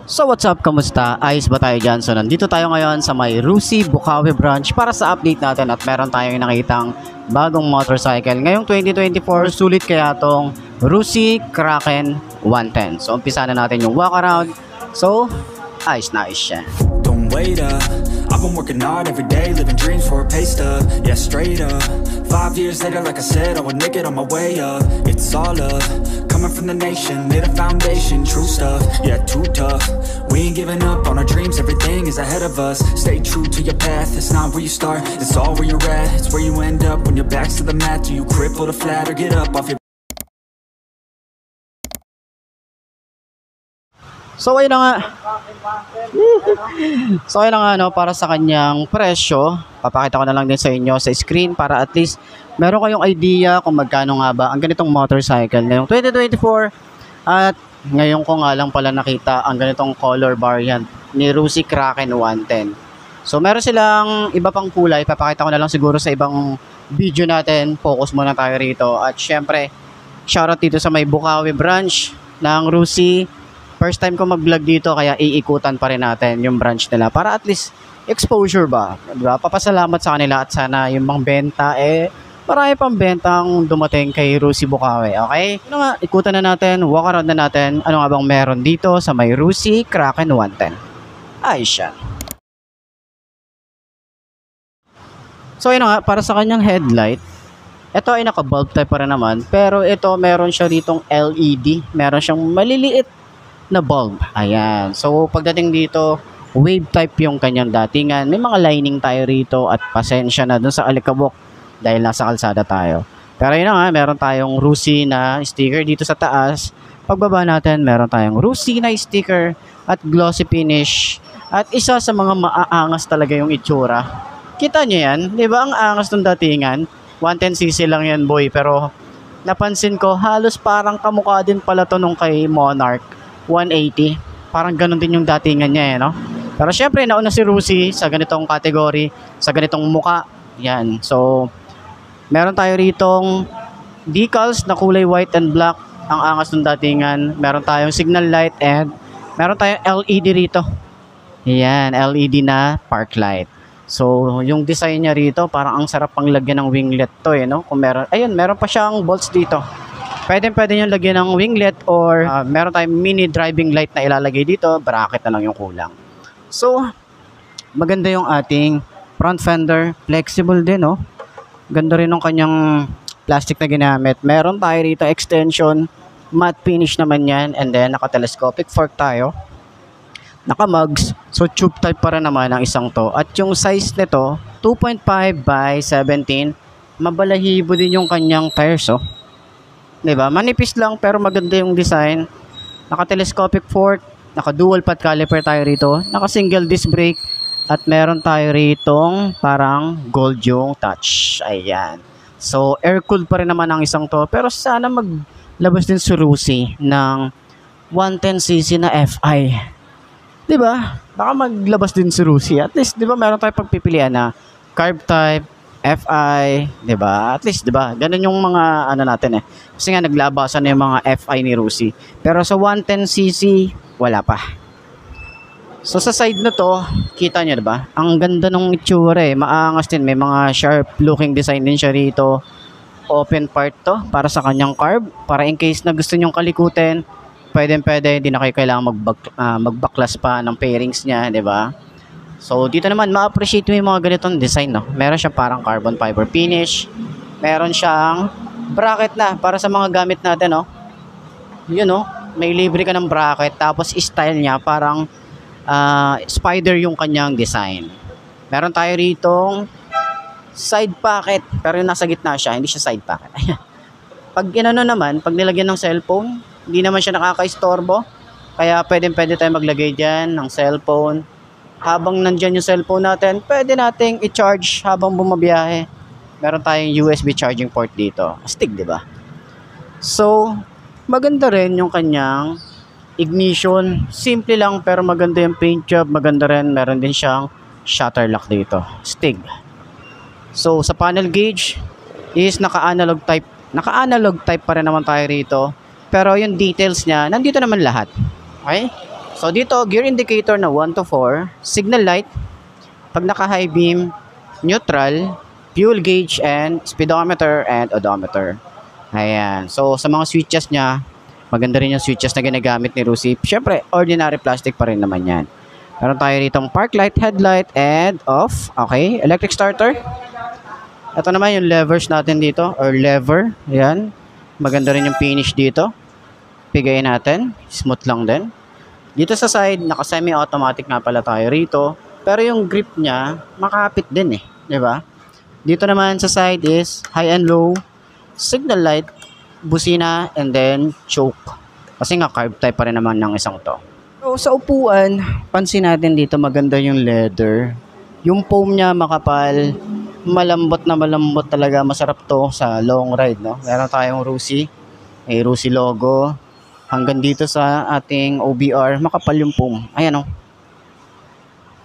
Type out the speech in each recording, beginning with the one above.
So what's up, kamusta? Ayos ba tayo dyan? So nandito tayo ngayon sa may Rusi, Bukawi branch para sa update natin at meron tayong nakitang bagong motorcycle. Ngayong 2024, sulit kaya tong Rusi Kraken 110. So umpisa na natin yung walk around. So, ayos na ayos siya. Don't wait up, I've been working hard every day, living dreams for a pay stub. Yeah, straight up, 5 years later, like I said, I would make it on my way up. It's all up, coming from the nation, lay the foundation, true stuff. Yeah, too tough, we ain't giving up on our dreams, everything is ahead of us. Stay true to your path, it's not where you start, it's all where you're at. It's where you end up when your back's to the mat. Do you cripple to flat or get up off your... So ayun na nga. So ayun na nga, no, para sa kanyang presyo, papakita ko na lang din sa inyo sa screen para at least meron kayong idea kung magkano nga ba ang ganitong motorcycle ngayong 2024. At ngayon ko nga lang pala nakita ang ganitong color variant ni Rusi Kraken 110. So meron silang iba pang kulay, papakita ko na lang siguro sa ibang video natin. Focus muna tayo rito. At syempre, shoutout dito sa may Bukawi branch ng Rusi. First time ko mag-vlog dito kaya iikutan pa rin natin yung branch nila para at least exposure ba, diba? Papasalamat sa kanila at sana yung mga benta marami pang bentang dumating kay Rusi Bukawi, okay? Ano nga, ikutan na natin, walk around na natin, ano nga bang meron dito sa may Rusi Kraken 110. Ayos siya. So yun nga, para sa kanyang headlight, ito ay naka-bulb type pa rin naman, pero ito meron siya ditong LED, meron siyang maliliit na bulb. Ayan. So, pagdating dito, wave type yung kanyang datingan. May mga lining tayo rito at pasensya na dun sa alikabok dahil nasa kalsada tayo. Pero yun na nga, meron tayong Rusi na sticker dito sa taas. Pagbaba natin, meron tayong Rusi na sticker at glossy finish. At isa sa mga maaangas talaga yung itsura. Kita nyo yan? Diba ang angas ng datingan? 110cc lang yan, boy. Pero napansin ko, halos parang kamukha din pala to nung kay Monarch 180. Parang ganun din yung datingan niya, no? Pero syempre, nauna si Rusi sa ganitong category, sa ganitong muka. Yan. So, meron tayo ritong decals na kulay white and black. Ang angas ng datingan. Meron tayong signal light and meron tayong LED rito. Yan, LED na park light. So, yung design niya rito, parang ang sarap pang lagyan ng winglet to, no? Kung meron, ayun, meron pa siyang bolts dito. Pwede nyo lagyan ng winglet or meron tayong mini driving light na ilalagay dito. Bracket na lang yung kulang. So, maganda yung ating front fender. Flexible din, no? Ganda rin ng kanyang plastic na ginamit. Meron tayo rito extension. Matte finish naman yan. And then, naka-telescopic fork tayo. Naka-mugs. So, tube type pa rin naman ang isang to. At yung size nito, 2.5 by 17. Mabalahibo din yung kanyang tires, oh. Diba? Manipis lang pero maganda yung design. Naka-telescopic fork, naka-dual pad caliper tayo rito, naka-single disc brake, at meron tayo ritong parang gold yung touch. Ayan. So, air-cooled pa rin naman ang isang to. Pero sana maglabas din si Rusi ng 110cc na FI. Diba? Baka maglabas din si Rusi. At least, diba, meron tayo pagpipilian na carb type, FI, 'di ba? At least 'di ba? Ganun yung mga ano natin eh. Kasi nga naglabasan na yung mga FI ni Rusi. Pero sa 110cc wala pa. So sa side na to, kita niyo 'di ba? Ang ganda ng itsura eh. Maangas din, may mga sharp looking design din siya rito. Open part to para sa kanyang carb, para in case na gusto niyong kalikutin, pwede, hindi na kayo kailangan magbaklas pa ng pairings niya, 'di ba? So, dito naman, ma-appreciate mo yung mga ganitong design, no? Meron siyang parang carbon fiber finish. Meron siyang bracket na para sa mga gamit natin, no? Yun, no? May libre ka ng bracket. Tapos, style niya, parang spider yung kanyang design. Meron tayo ritong side pocket. Pero yung nasa gitna siya, hindi siya side pocket. Pag inano naman, pag nilagyan ng cellphone, hindi naman siya nakaka-istorbo. Kaya, pwede tayo maglagay dyan ng cellphone. Habang nandyan yung cellphone natin, pwede nating i-charge habang bumabiyahe. Meron tayong USB charging port dito. Astig, di ba? So, maganda rin yung kanyang ignition. Simple lang pero maganda yung paint job. Maganda rin. Meron din siyang shutter lock dito. Astig. So, sa panel gauge is naka-analog type. Naka-analog type pa rin naman tayo rito. Pero yung details niya, nandito naman lahat. Okay? So dito, gear indicator na 1 to 4, signal light, pag naka high beam, neutral, fuel gauge, and speedometer and odometer. Ayan. So sa mga switches niya, maganda rin yung switches na ginagamit ni Rusi. Syempre, ordinary plastic pa rin naman yan. Meron tayo rito park light, headlight, and off. Okay, electric starter. Ito naman yung levers natin dito, or lever. Ayan. Maganda rin yung finish dito. Pigayin natin. Smooth lang din. Dito sa side, naka semi-automatic nga pala tayo rito. Pero yung grip niya, makapit din eh. Diba? Dito naman sa side is high and low, signal light, busina, and then choke. Kasi nga carb type pa rin naman ng isang to. So sa upuan, pansin natin dito maganda yung leather. Yung foam niya makapal, malambot na malambot talaga. Masarap to sa long ride, no? Meron tayong Rusi. May Rusi logo. Hanggang dito sa ating OBR, makapal yung foam. Ayan o.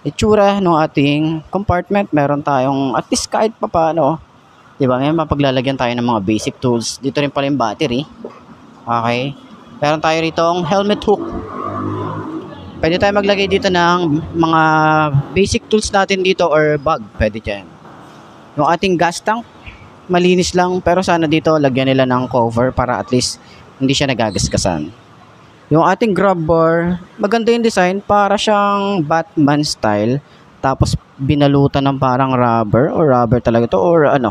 Itsura ng ating compartment, meron tayong at least kahit pa paano. Diba? Ngayon mapaglalagyan tayo ng mga basic tools. Dito rin pala yung battery. Okay. Meron tayo rito ang helmet hook. Pwede tayo maglagay dito ng mga basic tools natin dito or bag. Pwede dyan. Yung ating gas tank, malinis lang. Pero sana dito lagyan nila ng cover para at least hindi siya nagagasgasan. Yung ating grab bar, maganda yung design, para siyang Batman style. Tapos binalutan ng parang rubber, or rubber talaga to, or ano.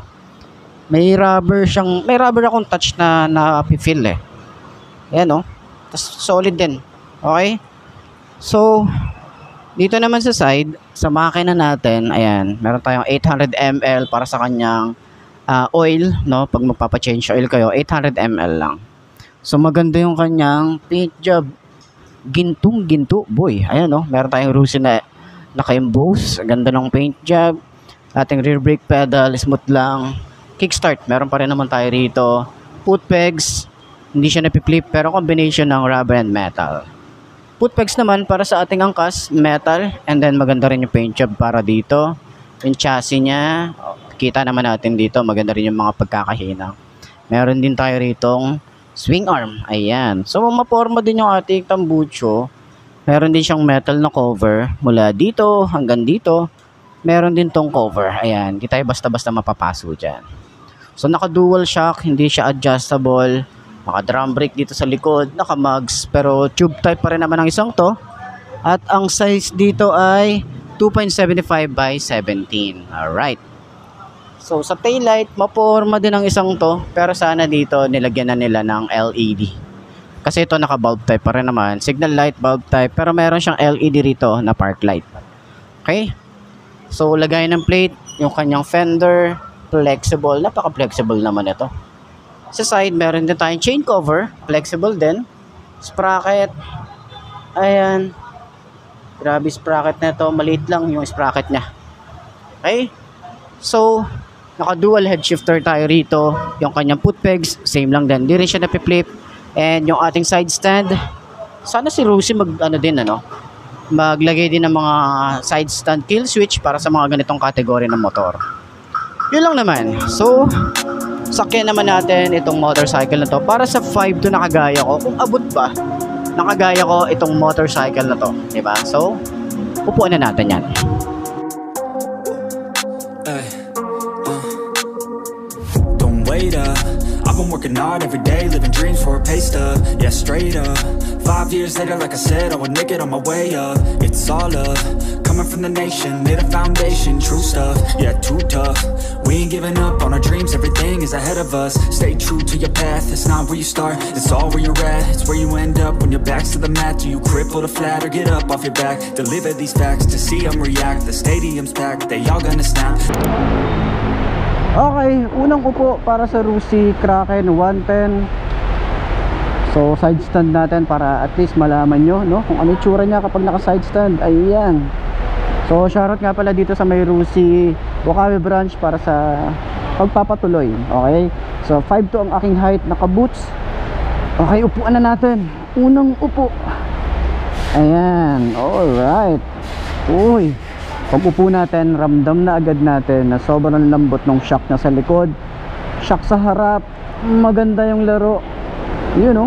May rubber akong touch na na-feel eh. Ayan o. Tapos solid din. Okay? So, dito naman sa side, sa makina natin, ayan, meron tayong 800 ml para sa kanyang oil, no? Pag magpapa-change oil kayo, 800 ml lang. So maganda yung kanyang paint job. Gintong-ginto, boy. Ayan no, meron tayong Rusi na naka-emboss. Ganda ng paint job. Ating rear brake pedal, smooth lang. Kickstart, meron pa rin naman tayo rito. Foot pegs, hindi siya napipflip pero combination ng rubber and metal. Foot pegs naman para sa ating angkas, metal. And then maganda rin yung paint job para dito. Yung chassis niya, kita naman natin dito, maganda rin yung mga pagkakahina. Meron din tayo ritong swing arm. Ayan. So, maporma din yung ating tambucho. Meron din siyang metal na cover. Mula dito hanggang dito. Meron din tong cover. Ayan. Di tayo basta-basta mapapaso dyan. So, naka-dual shock. Hindi siya adjustable. Naka-drum brake dito sa likod. Naka-mugs. Pero tube type pa rin naman ang isang to. At ang size dito ay 2.75 by 17. Alright. So, sa taillight, maporma din ang isang to. Pero sana dito, nilagyan na nila ng LED. Kasi ito naka-bulb type pa rin naman. Signal light, bulb type. Pero meron siyang LED rito na park light. Okay? So, lagay ng plate. Yung kanyang fender. Flexible. Napaka-flexible naman ito. Sa side, meron din tayong chain cover. Flexible din. Sprocket. Ayan. Grabe sprocket na ito. Maliit lang yung sprocket niya. Okay? So, naka-dual head shifter tayo rito. Yung kanyang foot pegs, same lang din. Hindi rin siya napipflip. And yung ating side stand, sana si Rusi maglagay din ng mga side stand kill switch para sa mga ganitong kategory ng motor. Yun lang naman. So, sakyan naman natin itong motorcycle na to. Para sa 5 to nakagaya ko, kung abot ba, nakagaya ko itong motorcycle na to. Diba? So, upuan na natin yan. Wait up, I've been working hard every day, living dreams for a pay stub. Yeah, straight up. 5 years later, like I said, I would make it on my way up. It's all up, coming from the nation, lay the foundation, true stuff. Yeah, too tough. We ain't giving up on our dreams, everything is ahead of us. Stay true to your path, it's not where you start, it's all where you're at. It's where you end up when your back's to the mat. Do you cripple to flat or get up off your back? Deliver these facts to see them react. The stadium's packed, they all gonna snap. Okay, unang upo para sa Rusi Kraken 110. So, side stand natin para at least malaman nyo, no? Kung ano yung tsura niya kapag naka side stand. Ayan. So, shoutout nga pala dito sa may Rusi Bukawi branch para sa pagpapatuloy. Okay? So, 5'2" ang aking height, naka boots. Okay, upuan na natin. Unang upo. Ayan. Alright. Uy. Pag upo natin, ramdam na agad natin na sobrang lambot ng shock na sa likod, shock sa harap. Maganda yung laro. Yun, no?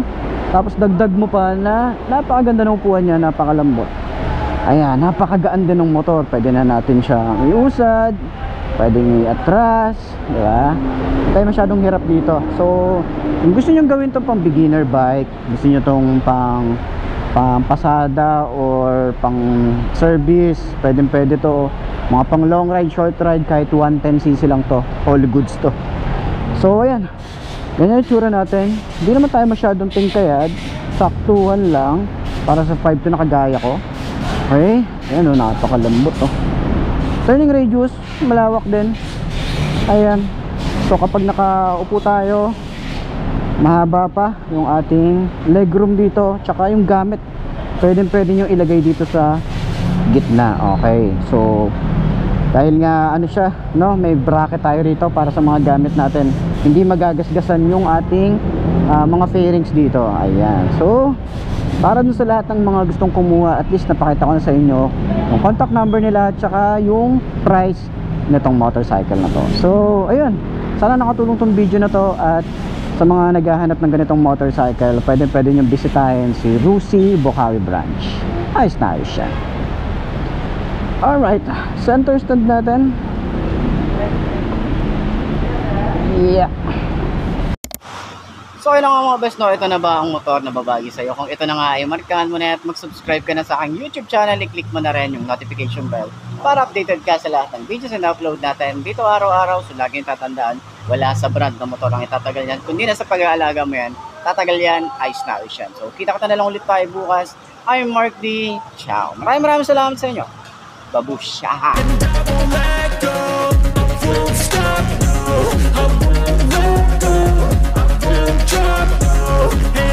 Tapos dagdag mo pa na napakaganda ng upuan niya, napakalambot. Ayan, napakagaan din ng motor. Pwede na natin siyang iusad, pwedeng i-atras, di ba? Hindi tayo masyadong hirap dito. So, kung gusto nyo gawin itong pang beginner bike, gusto nyo itong pang pasada or pang service, pwede to. Mga pang long ride, short ride, kahit 110cc lang to, all goods to. So ayan, ganyan yung tsura natin. Hindi naman tayo masyadong tingkayad, saktuhan lang para sa 5 to na kagaya ko. Okay, ayan o, napakalambot oh. Turning radius, malawak din. Ayan, so kapag nakaupo tayo, mahaba pa yung ating legroom dito, tsaka yung gamit pwede nyo ilagay dito sa gitna. Okay, so dahil nga ano siya, no, may bracket tayo rito para sa mga gamit natin, hindi magagasgasan yung ating mga fairings dito. Ayan, so para dun sa lahat ng mga gustong kumuha, at least napakita ko na sa inyo yung contact number nila tsaka yung price nitong motorcycle na to. So ayun, sana nakatulong tong video na to, at sa mga naghahanap ng ganitong motorcycle, pwede nyo bisitahin si Rusi Bokawi Branch. Ayos na ayos siya. Alright, center stand natin. Yeah. So ayun nga mga best, no, ito na ba ang motor na babagi sa'yo? Kung ito na nga ay markahan mo na at mag-subscribe ka na sa aking YouTube channel, i-click mo na rin yung notification bell para updated ka sa lahat ng videos na upload natin dito araw-araw. So laging tatandaan, wala sa brand ng motor ang itatagal yan, kundi na sa pag-aalaga mo yan, tatagal yan, ayos na ayos yan. So kita ka na lang ulit tayo bukas. I'm Mark D. Ciao. Maraming salamat sa inyo. Babusyahan. Hey